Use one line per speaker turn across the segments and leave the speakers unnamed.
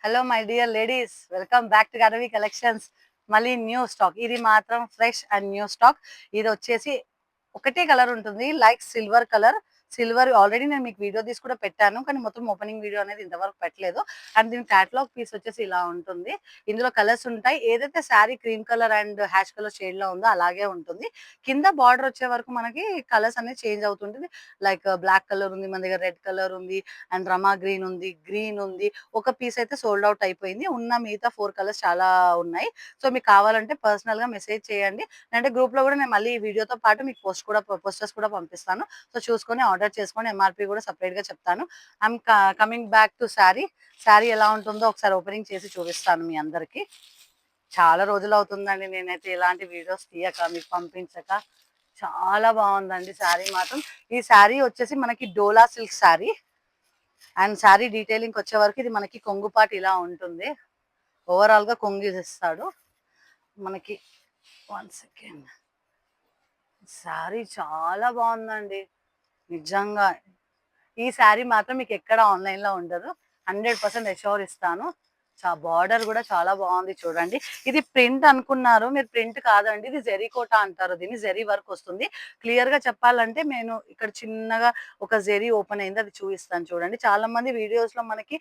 Hello my dear ladies, welcome back to Gadavi collections. మళ్ళీ new stock, ఇది మాత్రం fresh and new stock. ఇది వచ్చేసి ఒకటే కలర్ ఉంటుంది, like silver colour. Silver already నేను మీకు వీడియో తీసి కూడా పెట్టాను, కానీ మొత్తం ఓపెనింగ్ వీడియో అనేది ఇంతవరకు పెట్టలేదు. అండ్ దీని క్యాటలాగ్ పీస్ వచ్చేసి ఇలా ఉంటుంది. ఇందులో కలర్స్ ఉంటాయి. ఏదైతే sari cream colour and ash colour shade లో ఉందో అలాగే ఉంటుంది. కింద బార్డర్ వచ్చే వరకు మనకి కలర్స్ అనేది చేంజ్ అవుతుంటుంది. లైక్ బ్లాక్ కలర్ ఉంది, మన దగ్గర రెడ్ కలర్ ఉంది, అండ్ రమా గ్రీన్ ఉంది, గ్రీన్ ఉంది. ఒక పీస్ అయితే సోల్డ్ అవుట్ అయిపోయింది. ఉన్న మిగతా 4 కలర్స్ చాలా ఉన్నాయి. సో మీకు కావాలంటే పర్సనల్‌గా మెసేజ్ చేయండి. లేదంటే గ్రూప్‌లో కూడా నేను మళ్ళీ ఈ వీడియోతో పాటు మీకు పోస్టర్స్ కూడా పంపిస్తాను. సో చూసుకొని ఆర్డర్ చేసుకోండి. ఎంఆర్‌పీ కూడా సెపరేట్‌గా చెప్తాను. I'm coming back to sari. Sari ఎలా ఉంటుందో ఒకసారి ఓపెనింగ్ చేసి చూపిస్తాను మీ అందరికి. చాలా రోజులవుతుందండి నేనైతే ఇలాంటి వీడియోస్ తీయక, మీకు పంపించక. చాలా బాగుందండి శారీ మాత్రం. ఈ శారీ వచ్చేసి మనకి dola silk saree. And saree detailing వచ్చే వరకు ఇది మనకి కొంగుపాటు ఇలా ఉంటుంది. ఓవరాల్ గా కొంగు ఇస్తాడు మనకి. 1 సెకండ్. శారీ చాలా బాగుందండి నిజంగా. ఈ శారీ మాత్రం మీకు ఎక్కడ ఆన్లైన్ లో ఉండదు. 100% అష్యూర్ ఇస్తాను. బార్డర్ కూడా చాలా బాగుంది చూడండి. ఇది ప్రింట్ అనుకున్నారు మీరు, ప్రింట్ కాదండి, ఇది జెరీ కోట అంటారు. దీన్ని జెరీ వర్క్ వస్తుంది. క్లియర్ గా చెప్పాలంటే నేను ఇక్కడ చిన్నగా ఒక జెరీ ఓపెన్ అయింది, అది చూపిస్తాను చూడండి. చాలా మంది వీడియోస్ లో మనకి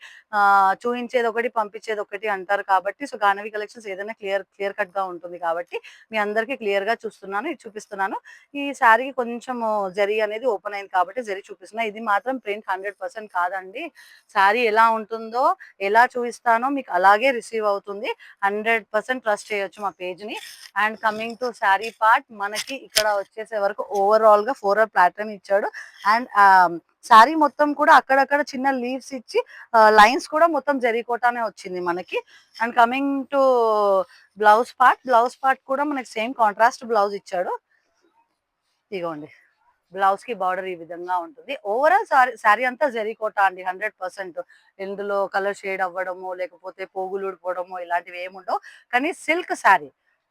చూపించేది ఒకటి పంపించేది ఒకటి అంటారు. కాబట్టి సో గానవి కలెక్షన్స్ ఏదైనా క్లియర్ క్లియర్ కట్ గా ఉంటుంది కాబట్టి మీ అందరికీ క్లియర్ గా చూస్తున్నాను, ఇది చూపిస్తున్నాను. ఈ శారీకి కొంచెం జరీ అనేది ఓపెన్ అయింది కాబట్టి జరీ చూపిస్తున్నా. ఇది మాత్రం ప్రింట్ 100% కాదండి. శారీ ఎలా ఉంటుందో, ఎలా చూపిస్తానో మీకు అలాగే రిసీవ్ అవుతుంది. 100% ట్రస్ట్ చేయొచ్చు మా పేజ్ ని. And coming to sari part, మనకి ఇక్కడ వచ్చేసే వరకు ఓవరాల్ గా ఫ్లోరల్ ప్యాటర్న్ ఇచ్చాడు. అండ్ శారీ మొత్తం కూడా అక్కడక్కడ చిన్న లీవ్స్ ఇచ్చి లైన్స్ కూడా మొత్తం జరీకోటానే వచ్చింది మనకి. And coming to blouse part కూడా మనకి సేమ్ కాంట్రాస్ట్ బ్లౌజ్ ఇచ్చాడు. ఇగోండి, బ్లౌజ్ కి బార్డర్ ఈ విధంగా ఉంటుంది. ఓవరాల్ శారీ అంతా జరీకోట అండి 100%. ఇందులో కలర్ షేడ్ అవ్వడము, లేకపోతే పోగులు ఊడిపోవడము ఇలాంటివి ఏముండవు. కానీ సిల్క్ శారీ,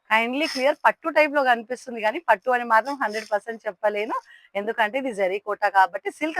కైండ్లీ క్లియర్. పట్టు టైప్ లో కనిపిస్తుంది కానీ పట్టు అని మాత్రం 100% చెప్పలేను. ఎందుకంటే ఇది జరీ కోట కాబట్టి. సిల్క్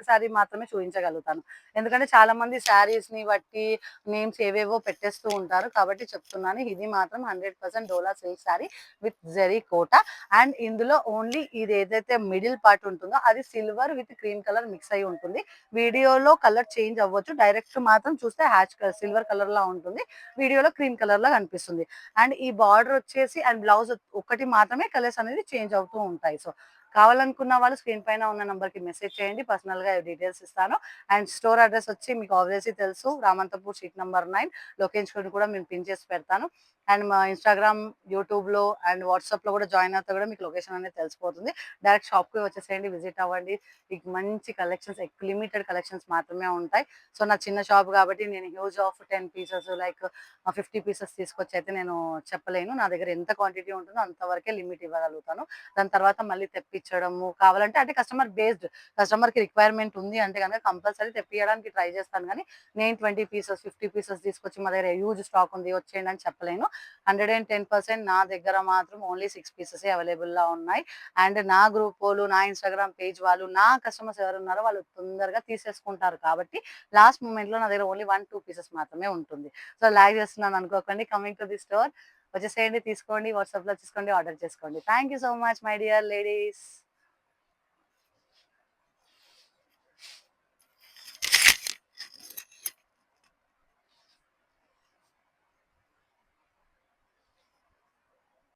శారీ మాత్రమే చూపించగలుగుతాను. ఎందుకంటే చాలా మంది శారీస్ ని బట్టి నేమ్స్ ఏవేవో పెట్టేస్తూ ఉంటారు కాబట్టి చెప్తున్నాను. ఇది మాత్రం 100% dola silk saree with zari kota. And ఇందులో ఓన్లీ ఇది ఏదైతే మిడిల్ పార్ట్ ఉంటుందో అది silver with cream colour mix అయి ఉంటుంది. వీడియోలో కలర్ చేంజ్ అవ్వచ్చు, డైరెక్ట్ మాత్రం చూస్తే హ్యాచ్ సిల్వర్ కలర్ లా ఉంటుంది, వీడియోలో క్రీమ్ కలర్ లా కనిపిస్తుంది. అండ్ ఈ బార్డర్ వచ్చేసి అండ్ బ్లౌజ్ ఒకటి మాత్రమే కలర్స్ అనేది చేంజ్ అవుతూ ఉంటాయి. సో కావాలనుకున్న వాళ్ళు స్క్రీన్ పైన ఉన్న నంబర్ కి మెసేజ్ చేయండి, పర్సనల్ గా డీటెయిల్స్ ఇస్తాను. అండ్ స్టోర్ అడ్రస్ వచ్చి మీకు ఆబ్వియస్లీ తెలుసు, రామంతపూర్ స్ట్రీట్ నెంబర్ 9. లొకేషన్ కూడా నేను పిన్ చేసి పెడతాను. అండ్ మా ఇన్స్టాగ్రామ్, యూట్యూబ్ లో అండ్ వాట్సాప్ లో కూడా జాయిన్ అవుతా కూడా మీకు లొకేషన్ అనేది తెలిసిపోతుంది. డైరెక్ట్ షాప్ కి వచ్చేసేయండి, విజిట్ అవ్వండి. మీకు మంచి కలెక్షన్స్, లిమిటెడ్ కలెక్షన్స్ మాత్రమే ఉంటాయి. సో నా చిన్న షాప్ కాబట్టి నేను huge of 10 pieces like 50 pieces తీసుకొచ్చి అయితే నేను చెప్పలేను. నా దగ్గర ఎంత క్వాంటిటీ ఉంటుందో అంతవరకే లిమిట్ ఇవ్వగలుగుతాను. దాని తర్వాత మళ్ళీ తెప్పించడము కావాలంటే, అంటే కస్టమర్ బేస్డ్, కస్టమర్కి రిక్వైర్మెంట్ ఉంది అంటే కనుక కంపల్సరీ తెప్పియడానికి ట్రై చేస్తాను. కానీ నేను 20 పీసెస్ 50 పీసెస్ తీసుకొచ్చి మా దగ్గర హ్యూజ్ స్టాక్ ఉంది వచ్చేయండి అని చెప్పలేను. 110% నా దగ్గర మాత్రం ఓన్లీ 6 పీసెస్ అవైలబుల్గా ఉన్నాయి. అండ్ నా గ్రూప్ వాళ్ళు, నా ఇన్స్టాగ్రామ్ పేజ్ వాళ్ళు, నా కస్టమర్స్ ఎవరు ఉన్నారో వాళ్ళు తొందరగా తీసేసుకుంటారు కాబట్టి లాస్ట్ మూమెంట్ లో నా దగ్గర ఓన్లీ 1-2 పీసెస్ మాత్రమే ఉంటుంది. సో లాగ్ చేస్తున్నాను అనుకోకండి. కమింగ్ టు ది స్టోర్, వచ్చేసేయండి, తీసుకోండి, వాట్సాప్ లో తీసుకోండి, ఆర్డర్ చేసుకోండి. Thank you so much my dear ladies.